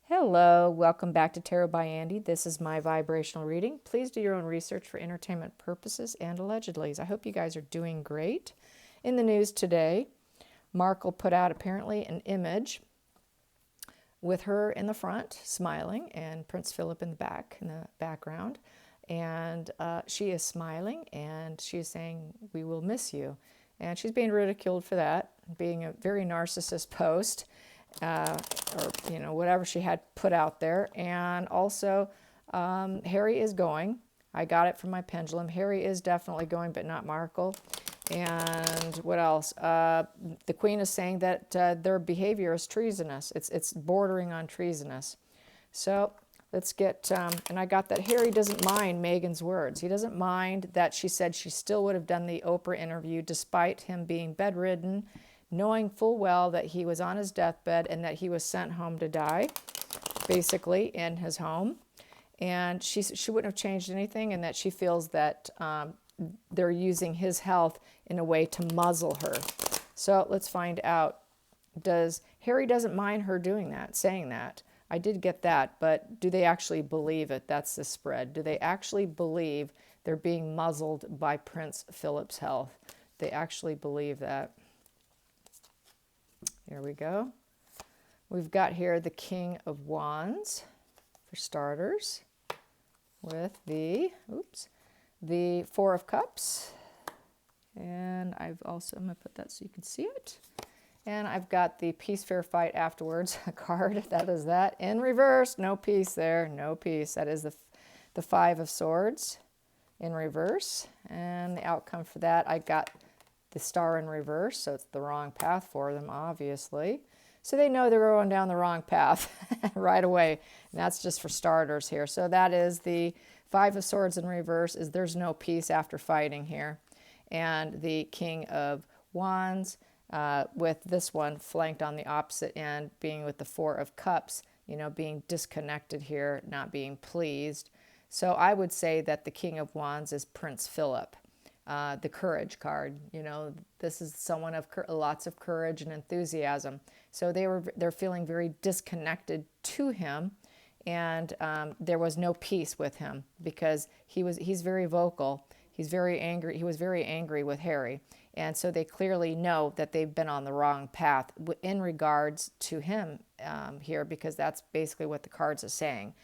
Hello, welcome back to Tarot by Andy. This is my vibrational reading. Please do your own research for entertainment purposes and allegedlys. I hope you guys are doing great. In the news today, Markle put out apparently an image with her in the front smiling and Prince Philip in the back, in the background. And she is smiling and she is saying, "We will miss you." And she's being ridiculed for that, being a very narcissist post. Or whatever she had put out there. And also Harry is going. I got it from my pendulum. Harry is definitely going, but not Markle. And what else? The Queen is saying that their behavior is treasonous. It's bordering on treasonous. So let's get, and I got that Harry doesn't mind Meghan's words. He doesn't mind that she said she still would have done the Oprah interview despite him being bedridden, knowing full well that he was on his deathbed and that he was sent home to die, basically, in his home. And she wouldn't have changed anything, and that she feels that they're using his health in a way to muzzle her. So let's find out. Harry doesn't mind her doing that, saying that. I did get that, but do they actually believe it? That's the spread. Do they actually believe they're being muzzled by Prince Philip's health? They actually believe that. Here we go. We've got here the King of Wands, for starters, with the Four of Cups. And I'm going to put that so you can see it. And I've got the Peace, Fair Fight Afterwards card. That is that. In reverse, no peace there, no peace. That is the Five of Swords in reverse. And the outcome for that, I got the Star in reverse, so it's the wrong path for them, obviously. So they know they're going down the wrong path right away. And that's just for starters here. So that is the Five of Swords in reverse, is there's no peace after fighting here. And the King of Wands, with this one flanked on the opposite end, being with the Four of Cups, being disconnected here, not being pleased. So I would say that the King of Wands is Prince Philip. The Courage card, this is someone of lots of courage and enthusiasm. So they're feeling very disconnected to him, and there was no peace with him because he's very vocal. He's very angry. He was very angry with Harry, and so they clearly know that they've been on the wrong path in regards to him here, because that's basically what the cards are saying.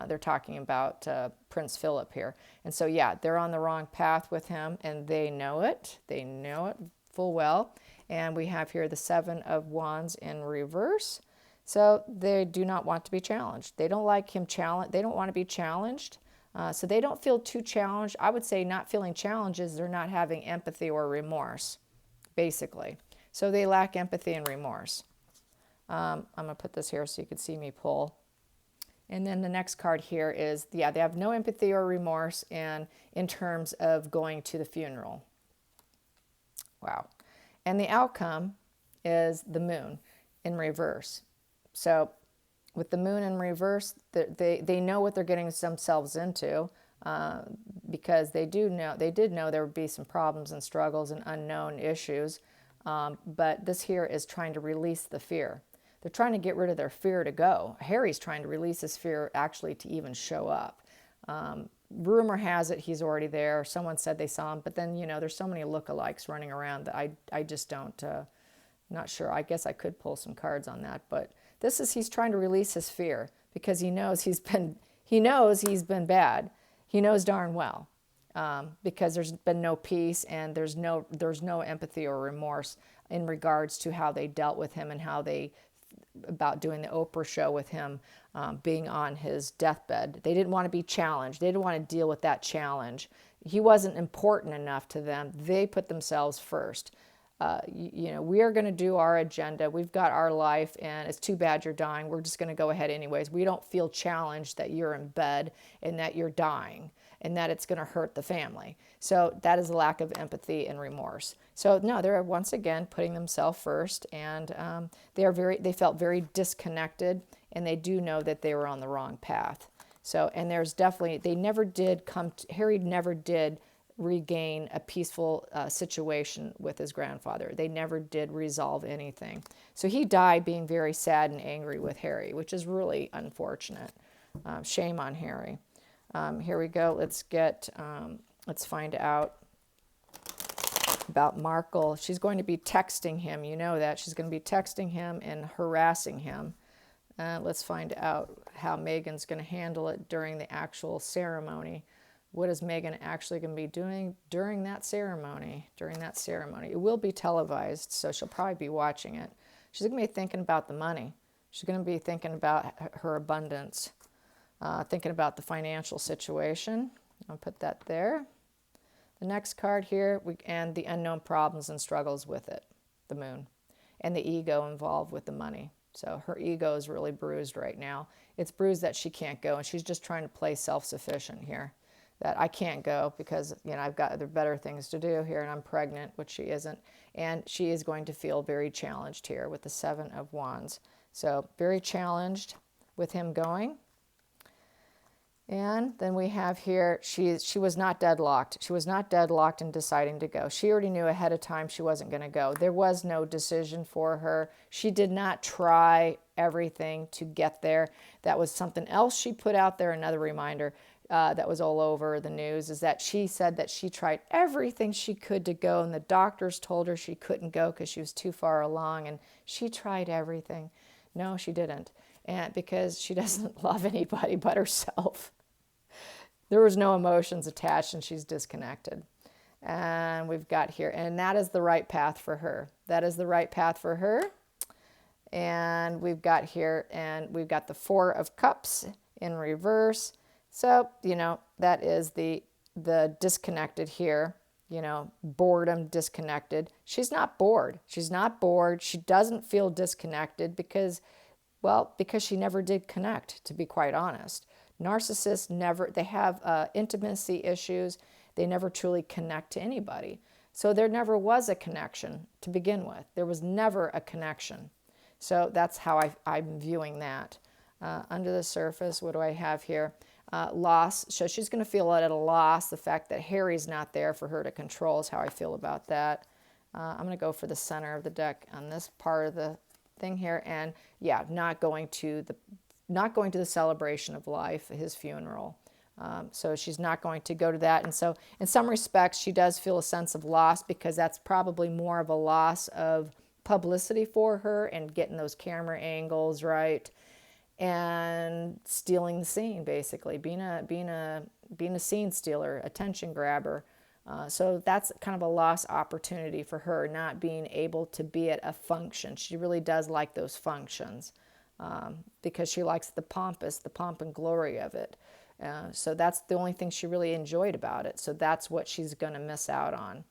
They're talking about Prince Philip here. And so, yeah, they're on the wrong path with him, and they know it. They know it full well. And we have here the Seven of Wands in reverse. So they do not want to be challenged. They don't like him challenged. They don't want to be challenged. So they don't feel too challenged. I would say not feeling challenges, they're not having empathy or remorse, basically. So they lack empathy and remorse. I'm going to put this here so you can see me pull. And then the next card here is, they have no empathy or remorse in terms of going to the funeral. Wow. And the outcome is the Moon in reverse. So with the Moon in reverse, they know what they're getting themselves into, because they did know there would be some problems and struggles and unknown issues. But this here is trying to release the fear. They're trying to get rid of their fear to go. Harry's trying to release his fear actually to even show up. Rumor has it he's already there. Someone said they saw him, but then, there's so many lookalikes running around that I just don't, not sure. I guess I could pull some cards on that, but he's trying to release his fear because he knows he's been bad. He knows darn well, because there's been no peace and there's no empathy or remorse in regards to how they dealt with him and about doing the Oprah show with him, being on his deathbed. They didn't want to be challenged. They didn't want to deal with that challenge. He wasn't important enough to them. They put themselves first. We are going to do our agenda. We've got our life, and it's too bad you're dying. We're just going to go ahead anyways. We don't feel challenged that you're in bed and that you're dying and that it's going to hurt the family. So that is a lack of empathy and remorse. So no, they're once again putting themselves first, and they felt very disconnected, and they do know that they were on the wrong path. So, and there's definitely, Harry never did regain a peaceful situation with his grandfather. They never did resolve anything. So he died being very sad and angry with Harry, which is really unfortunate. Shame on Harry. Here we go. Let's find out about Markle. She's going to be texting him. You know that. She's going to be texting him and harassing him. Let's find out how Meghan's going to handle it during the actual ceremony. What is Meghan actually going to be doing during that ceremony? It will be televised, so she'll probably be watching it. She's going to be thinking about the money. She's going to be thinking about her abundance, thinking about the financial situation. I'll put that there. The next card here, and the unknown problems and struggles with it, the moon, and the ego involved with the money. So her ego is really bruised right now. It's bruised that she can't go, and she's just trying to play self-sufficient here. That I can't go because, I've got other better things to do here, and I'm pregnant, which she isn't. And she is going to feel very challenged here with the Seven of Wands. So very challenged with him going. And then we have here, she was not deadlocked. She was not deadlocked in deciding to go. She already knew ahead of time she wasn't going to go. There was no decision for her. She did not try everything to get there. That was something else she put out there, another reminder that was all over the news, is that she said that she tried everything she could to go, and the doctors told her she couldn't go because she was too far along, and she tried everything. No, she didn't. And because she doesn't love anybody but herself. There was no emotions attached, and she's disconnected. And we've got here, and that is the right path for her. That is the right path for her. And we've got here, and we've got the Four of Cups in reverse. So, that is the disconnected here, boredom, disconnected. She's not bored. She's not bored. She doesn't feel disconnected because she never did connect, to be quite honest. Narcissists they have intimacy issues. They never truly connect to anybody. So there never was a connection to begin with. There was never a connection. So that's how I'm viewing that. Under the surface, what do I have here? Loss. So she's going to feel at a loss. The fact that Harry's not there for her to control is how I feel about that. I'm going to go for the center of the deck on this part of the thing here. And yeah, not going to the celebration of life, his funeral. So she's not going to go to that. And so in some respects, she does feel a sense of loss because that's probably more of a loss of publicity for her and getting those camera angles right and stealing the scene, basically, being a scene stealer, attention grabber. So that's kind of a lost opportunity for her, not being able to be at a function. She really does like those functions. Because she likes the pomp and glory of it. So that's the only thing she really enjoyed about it. So that's what she's going to miss out on,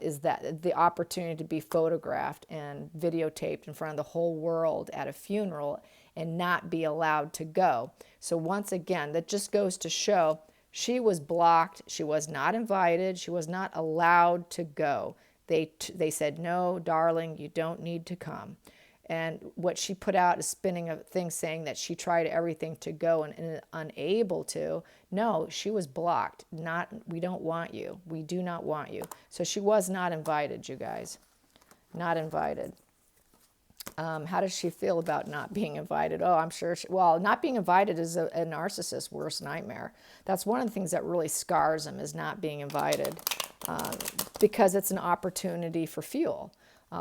is that the opportunity to be photographed and videotaped in front of the whole world at a funeral and not be allowed to go. So once again, that just goes to show she was blocked. She was not invited. She was not allowed to go. They said, no, darling, you don't need to come. And what she put out is spinning a thing saying that she tried everything to go and unable to. No, she was blocked. We don't want you. We do not want you. So she was not invited, you guys. Not invited. How does she feel about not being invited? Oh, I'm sure not being invited is a narcissist's worst nightmare. That's one of the things that really scars them, is not being invited, because it's an opportunity for fuel.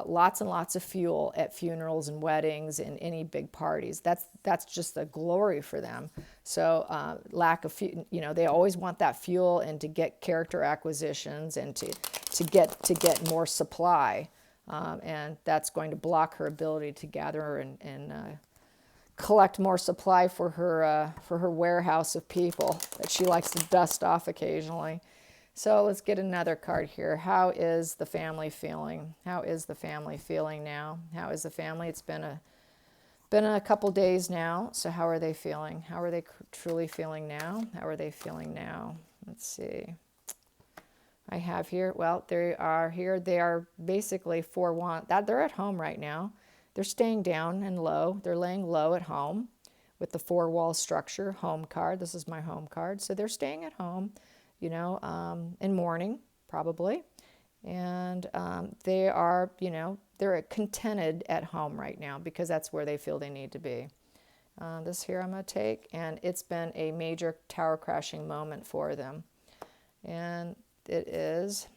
Lots and lots of fuel at funerals and weddings and any big parties. That's just a glory for them. So lack of they always want that fuel and to get character acquisitions and to get more supply, and that's going to block her ability to gather and collect more supply for her warehouse of people that she likes to dust off occasionally. So let's get another card here. How is the family feeling? How is the family feeling now? How is the family? It's been a couple days now. So how are they feeling? How are they truly feeling now? How are they feeling now? Let's see. I have here, they are here. They are basically they're at home right now. They're staying down and low. They're laying low at home with the 4-wall structure, home card. This is my home card. So they're staying at home. in mourning, probably. And they are, they're contented at home right now because that's where they feel they need to be. This here I'm going to take, and it's been a major tower crashing moment for them. And it is,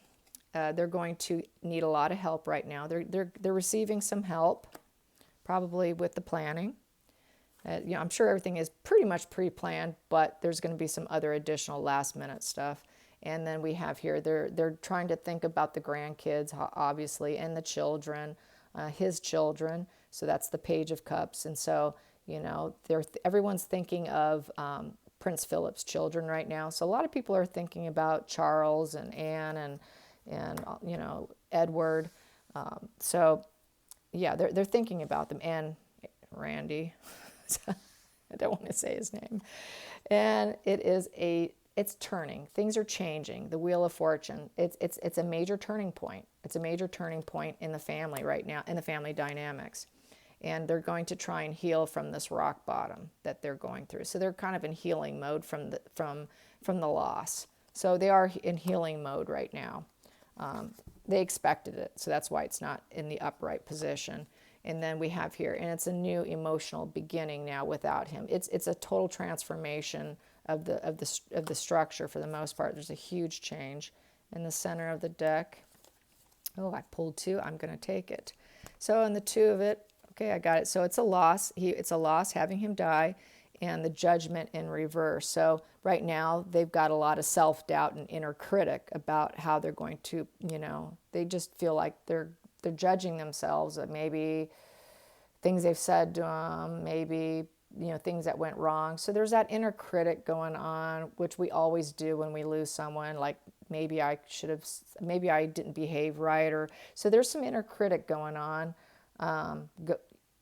they're going to need a lot of help right now. They're receiving some help, probably with the planning. I'm sure everything is pretty much pre-planned, but there's going to be some other additional last-minute stuff. And then we have here, they're trying to think about the grandkids, obviously, and the children, his children. So that's the Page of Cups. And so, everyone's thinking of Prince Philip's children right now. So a lot of people are thinking about Charles and Anne and Edward. So yeah, they're thinking about them, and Randy. I don't want to say his name. And it's turning. Things are changing. The Wheel of Fortune. It's a major turning point. It's a major turning point in the family right now, in the family dynamics. And they're going to try and heal from this rock bottom that they're going through. So they're kind of in healing mode from the loss. So they are in healing mode right now. They expected it, so that's why it's not in the upright position. And then we have here, and it's a new emotional beginning now without him. It's a total transformation of the structure for the most part. There's a huge change in the center of the deck. Oh, I pulled two. I'm going to take it. So in the two of it, okay, I got it. So it's a loss. It's a loss having him die, and the Judgment in reverse. So right now they've got a lot of self-doubt and inner critic about how they're going to, they just feel like they're judging themselves. Maybe things they've said to them, maybe things that went wrong. So there's that inner critic going on, which we always do when we lose someone. Like maybe I didn't behave right, or so there's some inner critic going on.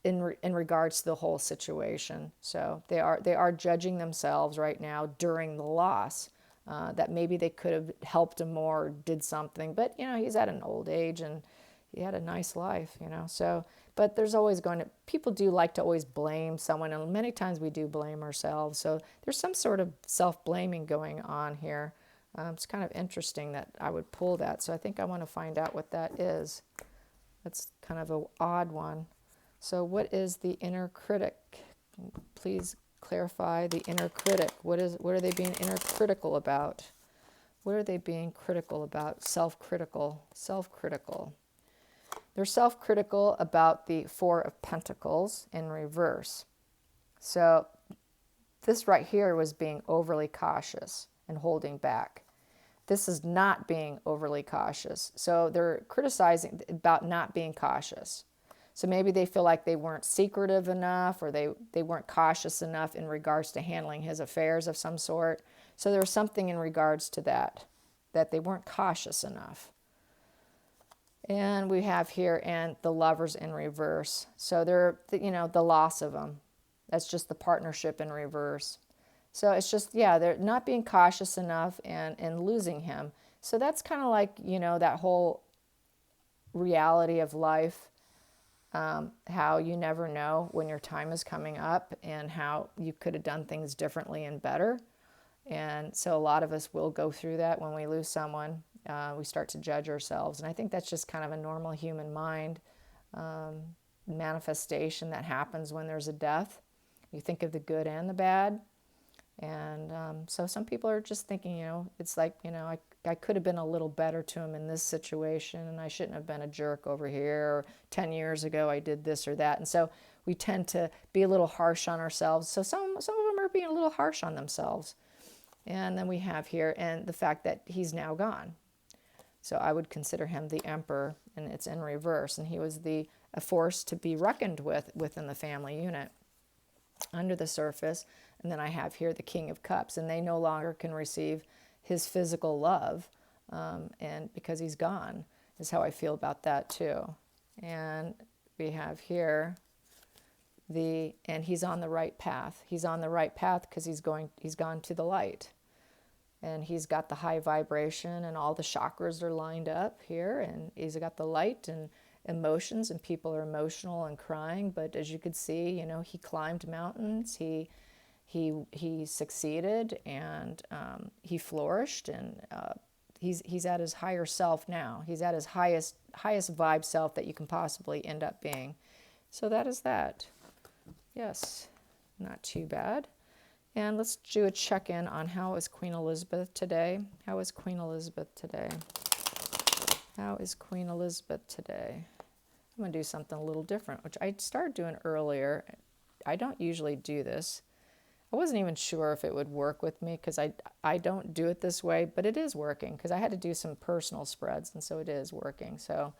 In regards to the whole situation. So they are judging themselves right now during the loss, that maybe they could have helped him more or did something, but he's at an old age and he had a nice life, so, but there's always people do like to always blame someone, and many times we do blame ourselves. So there's some sort of self-blaming going on here. It's kind of interesting that I would pull that. So I think I want to find out what that is. That's kind of an odd one. So what is the inner critic? Please clarify the inner critic. What are they being inner critical about? What are they being critical about? Self-critical. They're self-critical about the Four of Pentacles in reverse. So this right here was being overly cautious and holding back. This is not being overly cautious. So they're criticizing about not being cautious. So maybe they feel like they weren't secretive enough, or they weren't cautious enough in regards to handling his affairs of some sort. So there's something in regards to that they weren't cautious enough. And we have here, and the Lovers in reverse. So they're, the loss of them. That's just the partnership in reverse. So it's just, they're not being cautious enough and losing him. So that's kind of like, that whole reality of life. How you never know when your time is coming up, and how you could have done things differently and better. And so a lot of us will go through that when we lose someone. We start to judge ourselves. And I think that's just kind of a normal human mind manifestation that happens when there's a death. You think of the good and the bad. And so some people are just thinking, it's like, I could have been a little better to him in this situation, and I shouldn't have been a jerk over here, or 10 years ago I did this or that. And so we tend to be a little harsh on ourselves. So some of them are being a little harsh on themselves. And then we have here, and the fact that he's now gone. So I would consider him the Emperor, and it's in reverse. And he was a force to be reckoned with within the family unit under the surface. And then I have here the King of Cups, and they no longer can receive his physical love, and because he's gone, is how I feel about that too. And we have here and he's on the right path. He's on the right path because he's gone to the light, and he's got the high vibration, and all the chakras are lined up here, and he's got the light and emotions, and people are emotional and crying. But as you could see, he climbed mountains. He he succeeded, and he flourished, and he's at his higher self now. He's at his highest vibe self that you can possibly end up being. So that is that. Yes, not too bad. And let's do a check-in on how is Queen Elizabeth today. How is Queen Elizabeth today? How is Queen Elizabeth today? I'm going to do something a little different, which I started doing earlier. I don't usually do this. I wasn't even sure if it would work with me because I don't do it this way, but it is working because I had to do some personal spreads, and so it is working. So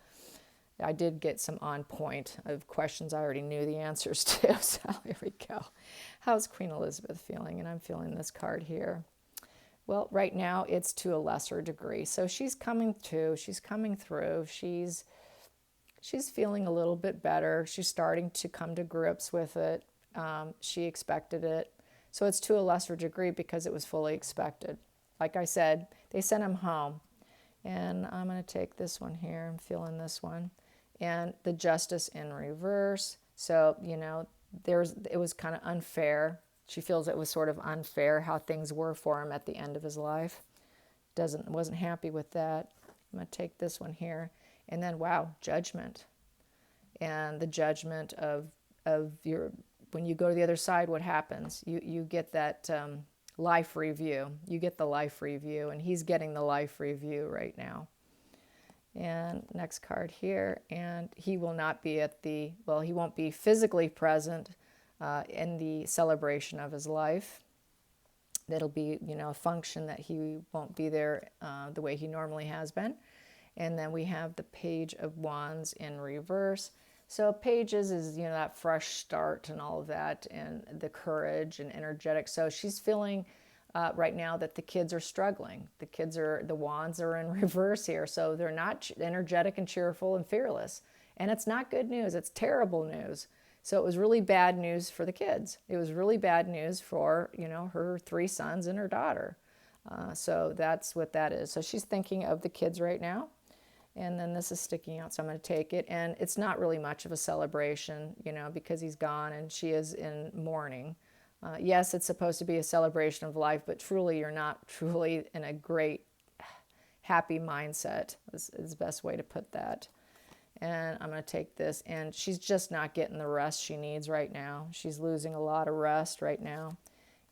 I did get some on point of questions I already knew the answers to. So here we go. How's Queen Elizabeth feeling? And I'm feeling this card here. Well, right now it's to a lesser degree. So she's coming to, she's coming through. She's feeling a little bit better. She's starting to come to grips with it. She expected it. So it's to a lesser degree because it was fully expected. Like I said, they sent him home. And I'm going to take this one here. I'm feeling this one. And the Justice in reverse. So, you know, it was kind of unfair. She feels it was sort of unfair how things were for him at the end of his life. Wasn't happy with that. I'm going to take this one here. And then, wow, Judgment. And the judgment of your, when you go to the other side, what happens? You get that life review. You get the life review, and he's getting the life review right now. And next card here, and he will not be at the, well, he won't be physically present in the celebration of his life. That'll be, you know, a function that he won't be there the way he normally has been. And then we have the Page of Wands in reverse. So Pages is, you know, that fresh start and all of that, and the courage and energetic. So she's feeling right now that the kids are struggling. The wands are in reverse here. So they're not energetic and cheerful and fearless. And it's not good news. It's terrible news. So it was really bad news for the kids. It was really bad news for, you know, her 3 sons and her daughter. So that's what that is. So she's thinking of the kids right now. And then this is sticking out, so I'm going to take it. And it's not really much of a celebration, you know, because he's gone and she is in mourning. Yes, it's supposed to be a celebration of life, but truly you're not truly in a great, happy mindset is the best way to put that. And I'm going to take this, and she's just not getting the rest she needs right now. She's losing a lot of rest right now.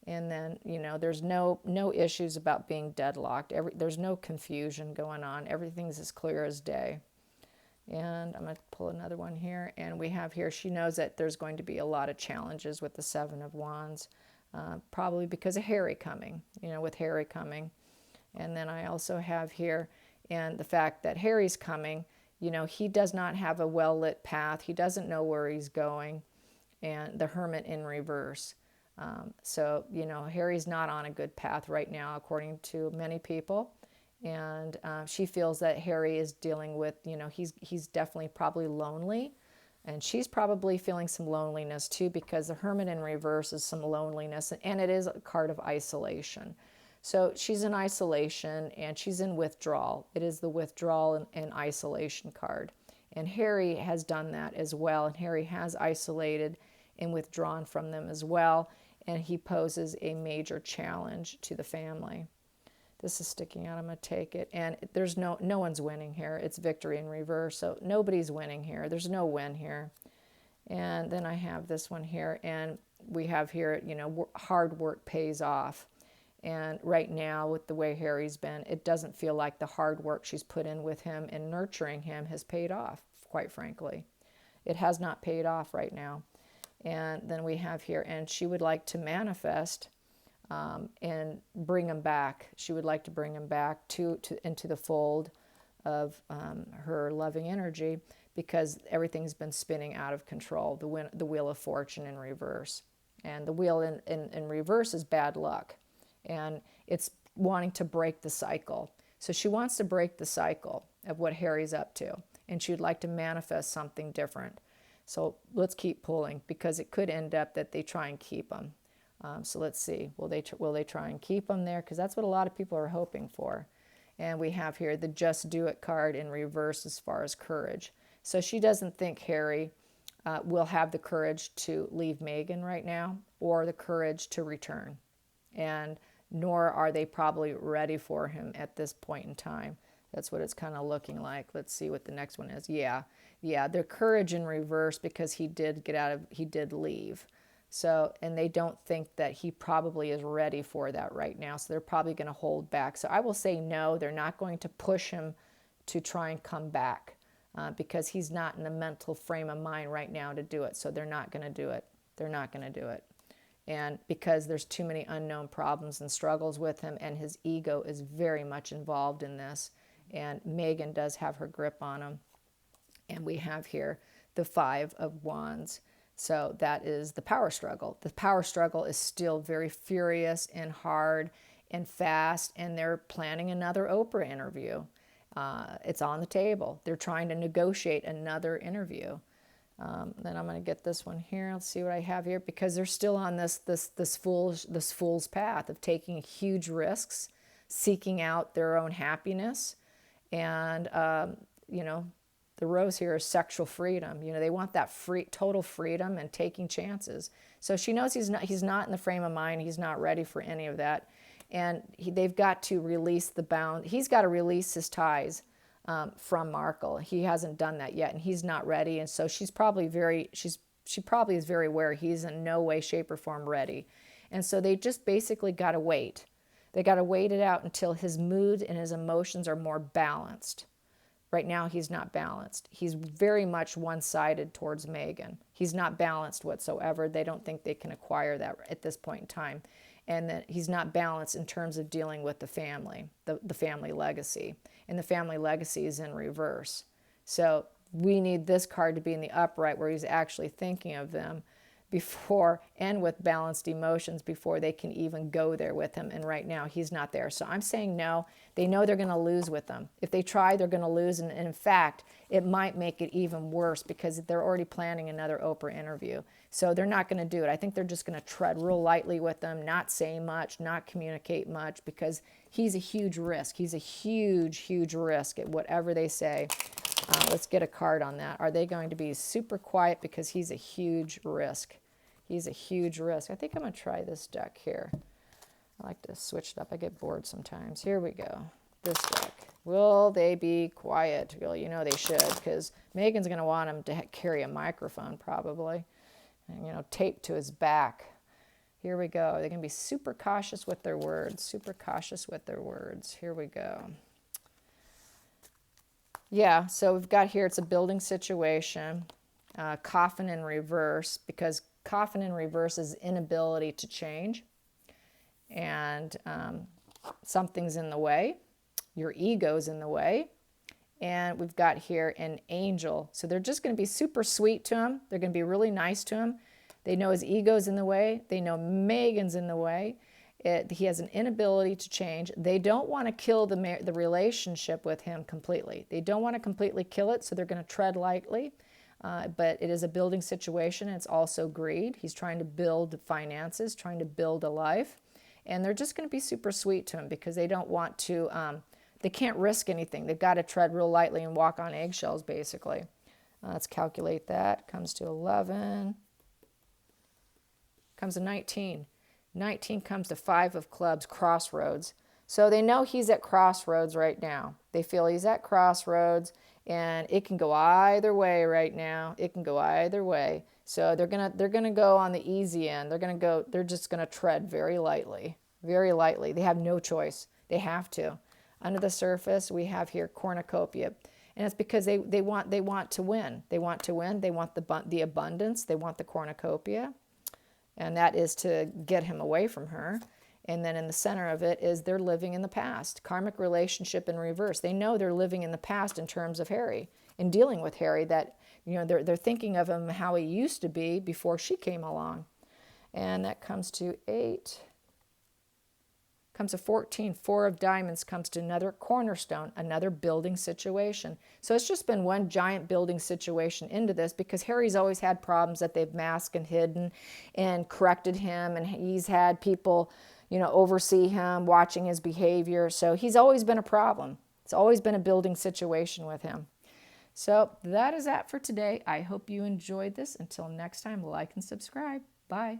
And then, you know, there's no issues about being deadlocked. There's no confusion going on. Everything's as clear as day. And I'm going to pull another one here. And we have here, she knows that there's going to be a lot of challenges with the 7 of Wands, probably because of Harry coming, you know, with Harry coming. And then I also have here, and the fact that Harry's coming, you know, he does not have a well-lit path. He doesn't know where he's going. And the Hermit in reverse. So, you know, Harry's not on a good path right now, according to many people. And she feels that Harry is dealing with, you know, he's definitely probably lonely. And she's probably feeling some loneliness too, because the Hermit in reverse is some loneliness. And it is a card of isolation. So she's in isolation and she's in withdrawal. It is the withdrawal and isolation card. And Harry has done that as well. And Harry has isolated and withdrawn from them as well. And he poses a major challenge to the family. This is sticking out. I'm going to take it. And there's no one's winning here. It's victory in reverse. So nobody's winning here. There's no win here. And then I have this one here. And we have here, you know, hard work pays off. And right now, with the way Harry's been, it doesn't feel like the hard work she's put in with him and nurturing him has paid off, quite frankly. It has not paid off right now. And then we have here, and she would like to manifest and bring him back. She would like to bring him back into the fold of her loving energy, because everything's been spinning out of control. The Wheel of Fortune in reverse. And the wheel in reverse is bad luck. And it's wanting to break the cycle. So she wants to break the cycle of what Harry's up to. And she would like to manifest something different. So let's keep pulling, because it could end up that they try and keep him. So let's see. Will they try and keep him there? Because that's what a lot of people are hoping for. And we have here the Just Do It card in reverse as far as courage. So she doesn't think Harry will have the courage to leave Meghan right now or the courage to return. And nor are they probably ready for him at this point in time. That's what it's kind of looking like. Let's see what the next one is. Yeah, their courage in reverse because he did leave. So, and they don't think that he probably is ready for that right now. So they're probably going to hold back. So I will say no, they're not going to push him to try and come back because he's not in a mental frame of mind right now to do it. So they're not going to do it. They're not going to do it. And because there's too many unknown problems and struggles with him, and his ego is very much involved in this. And Meghan does have her grip on him. And we have here the Five of Wands. So that is the power struggle. The power struggle is still very furious and hard and fast, and they're planning another Oprah interview. It's on the table. They're trying to negotiate another interview. Then I'm going to get this one here. Let's see what I have here, because they're still on this fool's path of taking huge risks, seeking out their own happiness, and the rose here is sexual freedom. They want that total freedom and taking chances. So she knows he's not in the frame of mind. He's not ready for any of that, and they've got to release the bound. He's got to release his ties from Markle. He hasn't done that yet, and he's not ready. And so she probably is very aware he's in no way, shape, or form ready. And so they just basically got to wait. They got to wait it out until his mood and his emotions are more balanced. Right now, he's not balanced. He's very much one-sided towards Meghan. He's not balanced whatsoever. They don't think they can acquire that at this point in time. And that he's not balanced in terms of dealing with the family, the family legacy. And the family legacy is in reverse. So we need this card to be in the upright where he's actually thinking of them before, and with balanced emotions before they can even go there with him. And right now he's not there. So I'm saying no. They know they're going to lose with them. If they try, they're going to lose. And in fact, it might make it even worse because they're already planning another Oprah interview. So they're not going to do it. I think they're just going to tread real lightly with them, not say much, not communicate much, because he's a huge risk. He's a huge, huge risk at whatever they say. Let's get a card on that. Are they going to be super quiet because he's a huge risk? He's a huge risk. I think I'm going to try this deck here. I like to switch it up. I get bored sometimes. Here we go. This deck. Will they be quiet? Well, they should, because Meghan's going to want him to carry a microphone probably, and, taped to his back. Here we go. They're going to be super cautious with their words. Super cautious with their words. Here we go. Yeah, so we've got here, it's a building situation. Coffin in reverse, because coffin in reverse is inability to change. And something's in the way. Your ego's in the way. And we've got here an angel. So they're just going to be super sweet to him. They're going to be really nice to him. They know his ego's in the way. They know Meghan's in the way. He has an inability to change. They don't want to kill the relationship with him completely. They don't want to completely kill it, so they're going to tread lightly. But it is a building situation. It's also greed. He's trying to build finances, trying to build a life. And they're just going to be super sweet to him because they don't want to, they can't risk anything. They've got to tread real lightly and walk on eggshells, basically. Let's calculate that. Comes to 11. Comes to 19. 19 comes to 5 of clubs, crossroads. So they know he's at crossroads right now. They feel he's at crossroads, and it can go either way right now. It can go either way. So they're gonna go on the easy end. They're just gonna tread very lightly, very lightly. They have no choice. They have to. Under the surface, we have here cornucopia, and it's because they want to win. They want to win. They want the abundance. They want the cornucopia. And that is to get him away from her. And then in the center of it is they're living in the past. Karmic relationship in reverse. They know they're living in the past in terms of Harry, in dealing with Harry, that they're thinking of him how he used to be before she came along. And that comes to 8. Comes to 14. 4 of diamonds comes to another cornerstone, another building situation. So it's just been one giant building situation into this, because Harry's always had problems that they've masked and hidden and corrected him, and he's had people, oversee him, watching his behavior. So he's always been a problem. It's always been a building situation with him. So that is that for today. I hope you enjoyed this. Until next time, like and subscribe. Bye.